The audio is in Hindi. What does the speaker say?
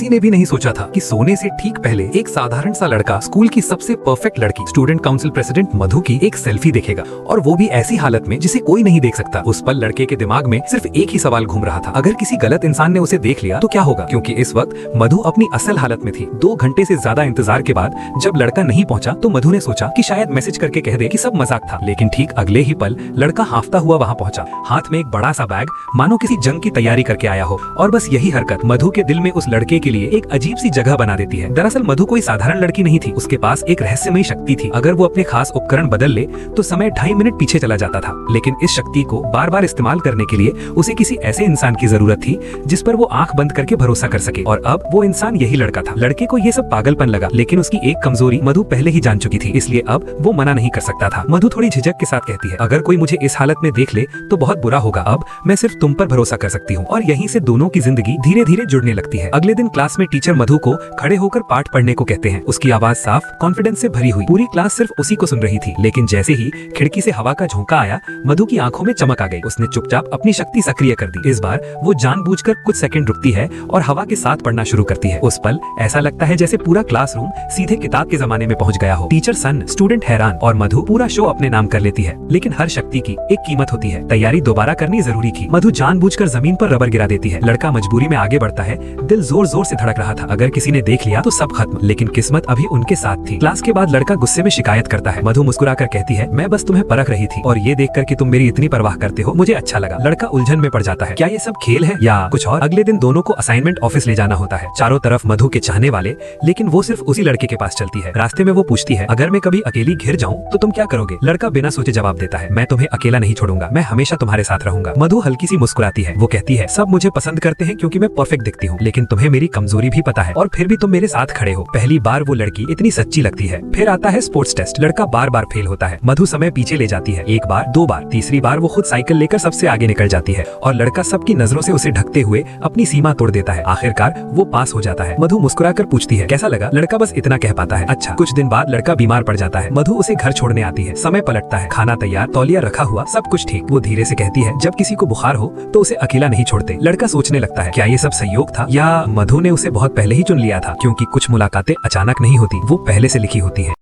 किसी ने भी नहीं सोचा था कि सोने से ठीक पहले एक साधारण सा लड़का स्कूल की सबसे परफेक्ट लड़की स्टूडेंट काउंसिल प्रेसिडेंट मधु की एक सेल्फी देखेगा, और वो भी ऐसी हालत में जिसे कोई नहीं देख सकता। उस पल लड़के के दिमाग में सिर्फ एक ही सवाल घूम रहा था, अगर किसी गलत इंसान ने उसे देख लिया तो क्या होगा। क्योंकि इस वक्त मधु अपनी असल हालत में थी। 2 घंटे से ज्यादा इंतजार के बाद जब लड़का नहीं पहुंचा तो मधु ने सोचा कि शायद मैसेज करके कह दे कि सब मजाक था। लेकिन ठीक अगले ही पल लड़का हांफता हुआ वहां पहुंचा, हाथ में एक बड़ा सा बैग, मानो किसी जंग की तैयारी करके आया हो। और बस यही हरकत मधु के दिल में उस लड़के के लिए एक अजीब सी जगह बना देती है। दरअसल मधु कोई साधारण लड़की नहीं थी, उसके पास एक रहस्यमयी शक्ति थी। अगर वो अपने खास उपकरण बदल ले तो समय 2.5 मिनट पीछे चला जाता था। लेकिन इस शक्ति को बार बार इस्तेमाल करने के लिए उसे किसी ऐसे इंसान की जरूरत थी जिस पर वो आंख बंद करके भरोसा कर सके। और अब वो इंसान यही लड़का था। लड़के को ये सब पागलपन लगा, लेकिन उसकी एक कमजोरी मधु पहले ही जान चुकी थी, इसलिए अब वो मना नहीं कर सकता था। मधु थोड़ी झिझक के साथ कहती है, अगर कोई मुझे इस हालत में देख ले तो बहुत बुरा होगा। अब मैं सिर्फ तुम पर भरोसा कर सकती हूँ। और यहीं से दोनों की जिंदगी धीरे धीरे जुड़ने लगती है। अगले दिन क्लास में टीचर मधु को खड़े होकर पाठ पढ़ने को कहते हैं। उसकी आवाज साफ, कॉन्फिडेंस से भरी हुई। पूरी क्लास सिर्फ उसी को सुन रही थी। लेकिन जैसे ही खिड़की से हवा का झोंका आया, मधु की आंखों में चमक आ गई। उसने चुपचाप अपनी शक्ति सक्रिय कर दी। इस बार वो जानबूझकर कुछ सेकंड रुकती है और हवा के साथ पढ़ना शुरू करती है। उस पल ऐसा लगता है जैसे पूरा क्लासरूम सीधे किताब के जमाने में पहुंच गया हो। टीचर सन्न, स्टूडेंट हैरान और मधु पूरा शो अपने नाम कर लेती है। लेकिन हर शक्ति की एक कीमत होती है। तैयारी दोबारा करनी जरूरी थी। मधु जानबूझकर जमीन पर रबर गिरा देती है। लड़का मजबूरी में आगे बढ़ता है। दिल जोर जोर से धड़क रहा था। अगर किसी ने देख लिया तो सब खत्म। लेकिन किस्मत अभी उनके साथ थी। क्लास के बाद लड़का गुस्से में शिकायत करता है। मधु मुस्कुराकर कहती है, मैं बस तुम्हें परख रही थी और ये देखकर कि तुम मेरी इतनी परवाह करते हो मुझे अच्छा लगा। लड़का उलझन में पड़ जाता है, क्या ये सब खेल है या कुछ और। अगले दिन दोनों को असाइनमेंट ऑफिस ले जाना होता है। चारों तरफ मधु के चाहने वाले, लेकिन वो सिर्फ उसी लड़के के पास चलती है। रास्ते में वो पूछती है, अगर मैं कभी अकेली घिर जाऊं तो तुम क्या करोगे। लड़का बिना सोचे जवाब देता है, मैं तुम्हें अकेला नहीं छोड़ूंगा, मैं हमेशा तुम्हारे साथ रहूंगा। मधु हल्की सी मुस्कुराती है। वो कहती है, सब मुझे पसंद करते हैं क्योंकि मैं परफेक्ट दिखती हूँ, लेकिन तुम्हें मेरी कमजोरी भी पता है और फिर भी तुम मेरे साथ खड़े हो। पहली बार वो लड़की इतनी सच्ची लगती है। फिर आता है स्पोर्ट्स टेस्ट। लड़का बार बार फेल होता है। मधु समय पीछे ले जाती है। 1 बार, 2 बार, तीसरी बार वो खुद साइकिल लेकर सबसे आगे निकल जाती है और लड़का सबकी नजरों से उसे ढकते हुए अपनी सीमा तोड़ देता है। आखिरकार वो पास हो जाता है। मधु मुस्कुराकर पूछती है, कैसा लगा। लड़का बस इतना कह पाता है, अच्छा। कुछ दिन बाद लड़का बीमार पड़ जाता है। मधु उसे घर छोड़ने आती है। समय पलटता है, खाना तैयार, तौलिया रखा हुआ, सब कुछ ठीक। वो धीरे से कहती है, जब किसी को बुखार हो तो उसे अकेला नहीं छोड़ते। लड़का सोचने लगता है, क्या ये सब संयोग था या मधु ने उसे बहुत पहले ही चुन लिया था। क्योंकि कुछ मुलाकातें अचानक नहीं होती, वो पहले से लिखी होती है।